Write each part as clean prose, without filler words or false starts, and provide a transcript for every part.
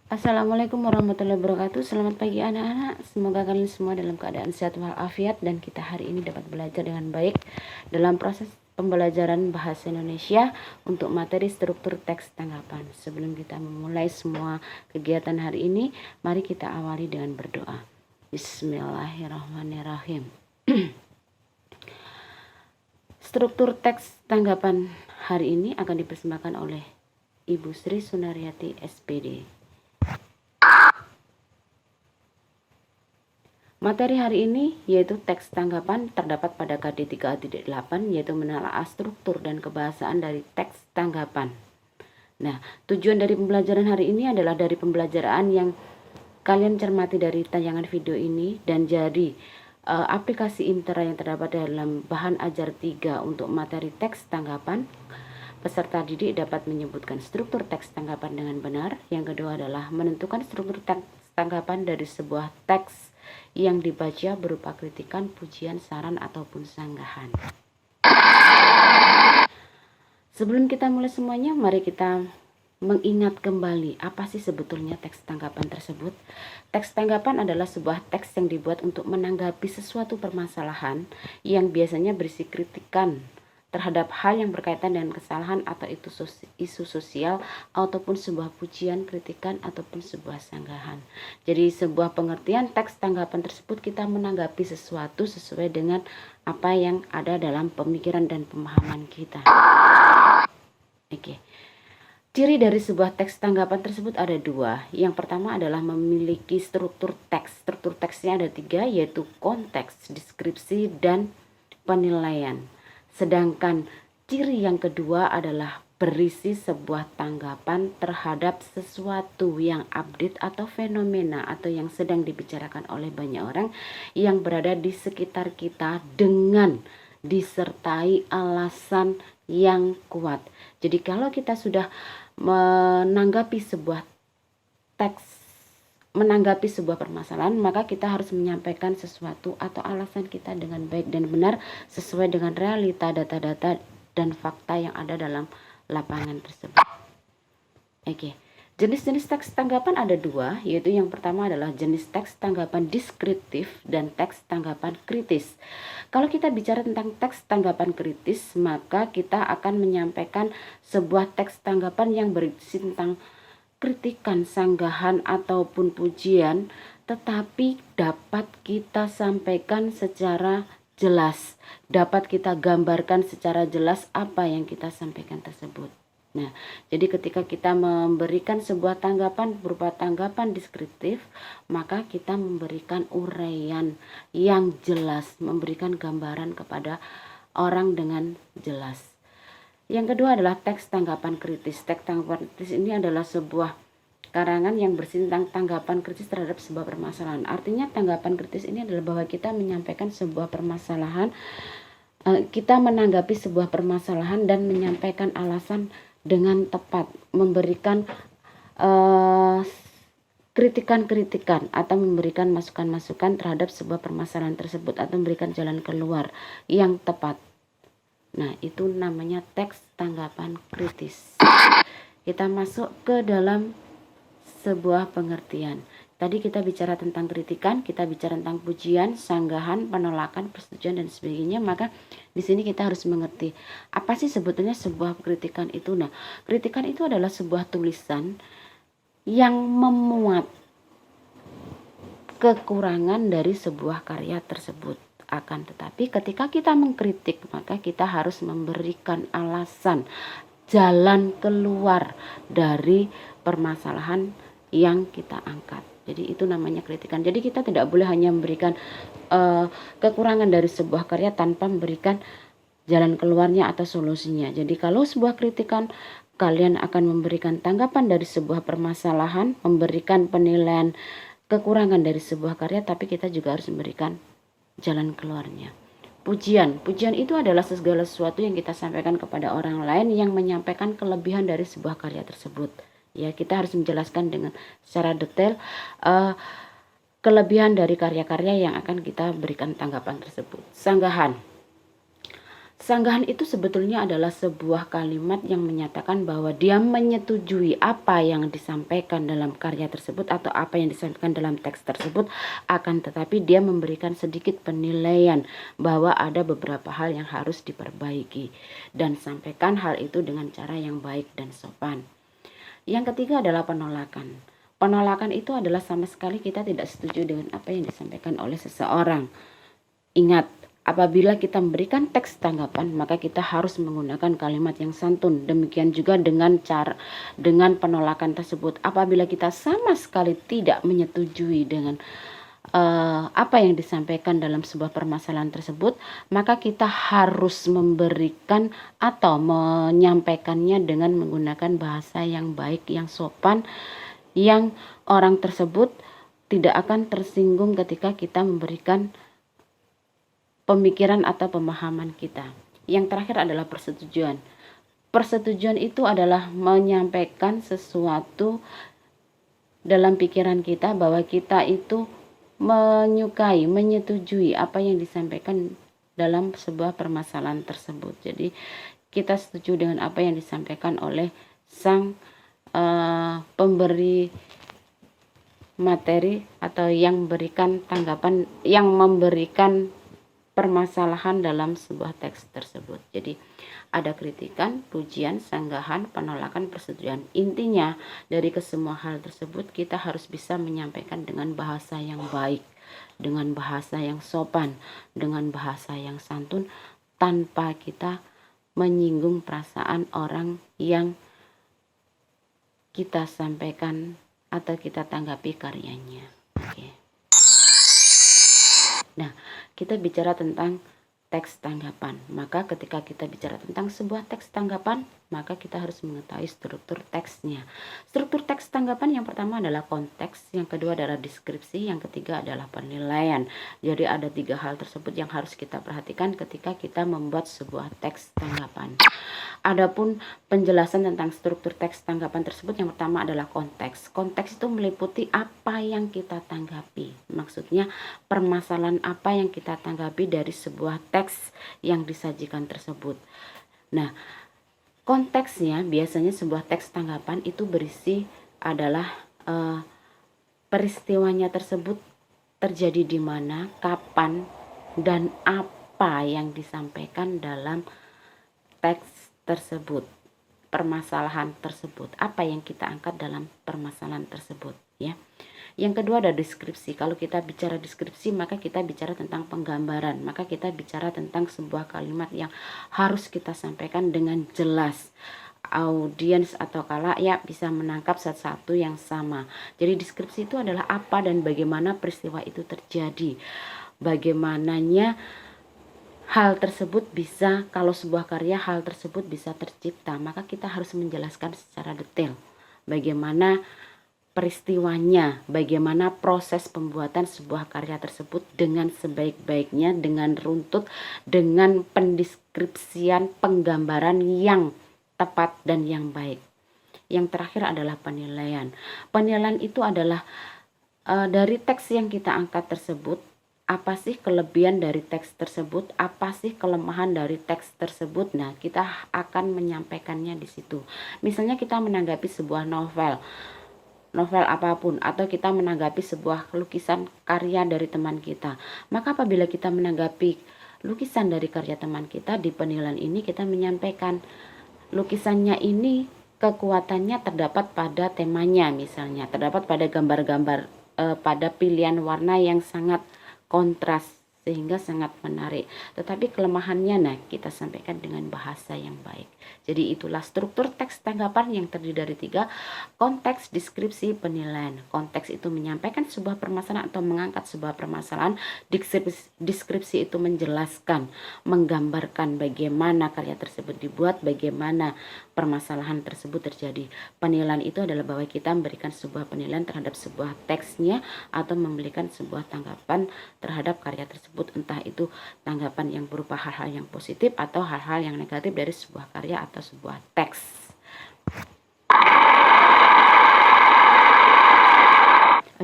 Assalamualaikum warahmatullahi wabarakatuh. Selamat pagi anak-anak. Semoga kalian semua dalam keadaan sehat walafiat dan kita hari ini dapat belajar dengan baik dalam proses pembelajaran bahasa Indonesia untuk materi struktur teks tanggapan. Sebelum kita memulai semua kegiatan hari ini, mari kita awali dengan berdoa. Bismillahirrahmanirrahim. Struktur teks tanggapan hari ini akan dipersembahkan oleh Ibu Sri Sunaryati SPD. Materi hari ini yaitu teks tanggapan terdapat pada KD 3.8 yaitu menelaah struktur dan kebahasaan dari teks tanggapan. Nah, tujuan dari pembelajaran hari ini adalah dari pembelajaran yang kalian cermati dari tayangan video ini dan jadi aplikasi Intera yang terdapat dalam bahan ajar 3 untuk materi teks tanggapan. Peserta didik dapat menyebutkan struktur teks tanggapan dengan benar. Yang kedua adalah menentukan struktur teks tanggapan dari sebuah teks yang dibaca berupa kritikan, pujian, saran, ataupun sanggahan. Sebelum kita mulai semuanya, mari kita mengingat kembali apa sih sebetulnya teks tanggapan tersebut. Teks tanggapan adalah sebuah teks yang dibuat untuk menanggapi sesuatu permasalahan yang biasanya berisi kritikan terhadap hal yang berkaitan dengan kesalahan atau itu isu sosial ataupun sebuah pujian, kritikan ataupun sebuah sanggahan. Jadi sebuah pengertian teks tanggapan tersebut kita menanggapi sesuatu sesuai dengan apa yang ada dalam pemikiran dan pemahaman kita. Oke. Ciri dari sebuah teks tanggapan tersebut ada dua. Yang pertama adalah memiliki struktur teks. Struktur teksnya ada 3 yaitu konteks, deskripsi, dan penilaian. Sedangkan ciri yang kedua adalah berisi sebuah tanggapan terhadap sesuatu yang update atau fenomena atau yang sedang dibicarakan oleh banyak orang yang berada di sekitar kita dengan disertai alasan yang kuat. Jadi kalau kita sudah menanggapi sebuah permasalahan, maka kita harus menyampaikan sesuatu atau alasan kita dengan baik dan benar sesuai dengan realita, data-data, dan fakta yang ada dalam lapangan tersebut. Oke. Jenis-jenis teks tanggapan ada 2, yaitu yang pertama adalah jenis teks tanggapan deskriptif dan teks tanggapan kritis. Kalau kita bicara tentang teks tanggapan kritis, maka kita akan menyampaikan sebuah teks tanggapan yang berisi tentang kritikan, sanggahan, ataupun pujian, tetapi dapat kita sampaikan secara jelas, dapat kita gambarkan secara jelas apa yang kita sampaikan tersebut. Nah, jadi ketika kita memberikan sebuah tanggapan berupa tanggapan deskriptif, maka kita memberikan uraian yang jelas, memberikan gambaran kepada orang dengan jelas. Yang kedua adalah teks tanggapan kritis. Teks tanggapan kritis ini adalah sebuah karangan yang berisi tentang tanggapan kritis terhadap sebuah permasalahan. Artinya tanggapan kritis ini adalah bahwa kita menyampaikan sebuah permasalahan, kita menanggapi sebuah permasalahan dan menyampaikan alasan dengan tepat, memberikan kritikan-kritikan atau memberikan masukan-masukan terhadap sebuah permasalahan tersebut atau memberikan jalan keluar yang tepat. Nah, itu namanya teks tanggapan kritis. Kita masuk ke dalam sebuah pengertian. Tadi kita bicara tentang kritikan, kita bicara tentang pujian, sanggahan, penolakan, persetujuan, dan sebagainya. Maka di sini kita harus mengerti apa sih sebetulnya sebuah kritikan itu. Nah, kritikan itu adalah sebuah tulisan yang memuat kekurangan dari sebuah karya tersebut. Akan tetapi ketika kita mengkritik, maka kita harus memberikan alasan, jalan keluar dari permasalahan yang kita angkat. Jadi itu namanya kritikan. Jadi kita tidak boleh hanya memberikan kekurangan dari sebuah karya tanpa memberikan jalan keluarnya atau solusinya. Jadi kalau sebuah kritikan, kalian akan memberikan tanggapan dari sebuah permasalahan, memberikan penilaian kekurangan dari sebuah karya, tapi kita juga harus memberikan jalan keluarnya. Pujian itu adalah segala sesuatu yang kita sampaikan kepada orang lain yang menyampaikan kelebihan dari sebuah karya tersebut. Ya, kita harus menjelaskan dengan secara detail kelebihan dari karya-karya yang akan kita berikan tanggapan tersebut. Sanggahan Sanggahan itu sebetulnya adalah sebuah kalimat yang menyatakan bahwa dia menyetujui apa yang disampaikan dalam karya tersebut atau apa yang disampaikan dalam teks tersebut, akan tetapi dia memberikan sedikit penilaian bahwa ada beberapa hal yang harus diperbaiki dan sampaikan hal itu dengan cara yang baik dan sopan. Yang ketiga adalah penolakan. Penolakan itu adalah sama sekali kita tidak setuju dengan apa yang disampaikan oleh seseorang. Ingat, apabila kita memberikan teks tanggapan, maka kita harus menggunakan kalimat yang santun. Demikian juga dengan penolakan tersebut. Apabila kita sama sekali tidak menyetujui dengan apa yang disampaikan dalam sebuah permasalahan tersebut, maka kita harus memberikan atau menyampaikannya dengan menggunakan bahasa yang baik, yang sopan, yang orang tersebut tidak akan tersinggung ketika kita memberikan pemikiran atau pemahaman kita. Yang terakhir adalah persetujuan. Persetujuan itu adalah menyampaikan sesuatu dalam pikiran kita bahwa kita itu menyukai, menyetujui apa yang disampaikan dalam sebuah permasalahan tersebut. Jadi kita setuju dengan apa yang disampaikan oleh sang pemberi materi atau yang memberikan tanggapan, yang memberikan permasalahan dalam sebuah teks tersebut. Jadi ada kritikan, pujian, sanggahan, penolakan, persetujuan. Intinya dari kesemua hal tersebut kita harus bisa menyampaikan dengan bahasa yang baik, dengan bahasa yang sopan, dengan bahasa yang santun, tanpa kita menyinggung perasaan orang yang kita sampaikan atau kita tanggapi karyanya. Oke. Nah, kita bicara tentang teks tanggapan. Maka ketika kita bicara tentang sebuah teks tanggapan, maka kita harus mengetahui struktur teksnya. Struktur teks tanggapan yang pertama adalah konteks, yang kedua adalah deskripsi, yang ketiga adalah penilaian. Jadi ada 3 hal tersebut yang harus kita perhatikan ketika kita membuat sebuah teks tanggapan. Adapun penjelasan tentang struktur teks tanggapan tersebut, yang pertama adalah konteks. Konteks itu meliputi apa yang kita tanggapi. Maksudnya permasalahan apa yang kita tanggapi dari sebuah teks yang disajikan tersebut. Nah, konteksnya biasanya sebuah teks tanggapan itu berisi adalah peristiwanya tersebut terjadi di mana, kapan, dan apa yang disampaikan dalam teks tersebut, permasalahan tersebut, apa yang kita angkat dalam permasalahan tersebut, ya. Yang kedua ada deskripsi. Kalau kita bicara deskripsi, maka kita bicara tentang penggambaran, maka kita bicara tentang sebuah kalimat yang harus kita sampaikan dengan jelas. Audiens atau khalayak bisa menangkap satu yang sama. Jadi deskripsi itu adalah apa dan bagaimana peristiwa itu terjadi, bagaimananya hal tersebut bisa, kalau sebuah karya hal tersebut bisa tercipta, maka kita harus menjelaskan secara detail bagaimana peristiwanya, bagaimana proses pembuatan sebuah karya tersebut dengan sebaik-baiknya, dengan runtut, dengan pendeskripsian, penggambaran yang tepat dan yang baik. Yang terakhir adalah penilaian. Penilaian itu adalah dari teks yang kita angkat tersebut, apa sih kelebihan dari teks tersebut, apa sih kelemahan dari teks tersebut. Nah, kita akan menyampaikannya di situ. Misalnya kita menanggapi sebuah novel apapun, atau kita menanggapi sebuah lukisan karya dari teman kita. Maka apabila kita menanggapi lukisan dari karya teman kita, di penilaian ini kita menyampaikan lukisannya ini kekuatannya terdapat pada temanya, misalnya terdapat pada gambar-gambar, pada pilihan warna yang sangat kontras sehingga sangat menarik. Tetapi kelemahannya, nah, kita sampaikan dengan bahasa yang baik. Jadi itulah struktur teks tanggapan yang terdiri dari 3: konteks, deskripsi, penilaian. Konteks itu menyampaikan sebuah permasalahan atau mengangkat sebuah permasalahan. Deskripsi itu menjelaskan, menggambarkan bagaimana karya tersebut dibuat, bagaimana permasalahan tersebut terjadi. Penilaian itu adalah bahwa kita memberikan sebuah penilaian terhadap sebuah teksnya atau memberikan sebuah tanggapan terhadap karya tersebut, entah itu tanggapan yang berupa hal-hal yang positif atau hal-hal yang negatif dari sebuah karya atau sebuah teks.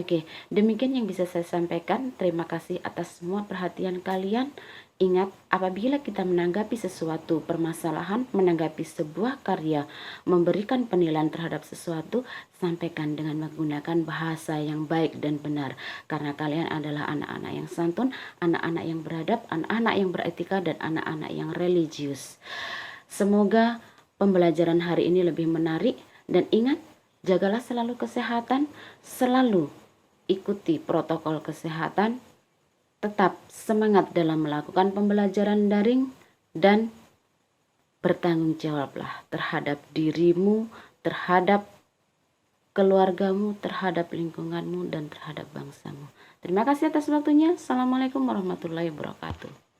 Oke, demikian yang bisa saya sampaikan. Terima kasih atas semua perhatian kalian. Ingat, apabila kita menanggapi sesuatu permasalahan, menanggapi sebuah karya, memberikan penilaian terhadap sesuatu, sampaikan dengan menggunakan bahasa yang baik dan benar. Karena kalian adalah anak-anak yang santun, anak-anak yang beradab, anak-anak yang beretika, dan anak-anak yang religius. Semoga pembelajaran hari ini lebih menarik. Dan ingat, jagalah selalu kesehatan, selalu ikuti protokol kesehatan, tetap semangat dalam melakukan pembelajaran daring, dan bertanggung jawablah terhadap dirimu, terhadap keluargamu, terhadap lingkunganmu, dan terhadap bangsamu. Terima kasih atas waktunya. Assalamualaikum warahmatullahi wabarakatuh.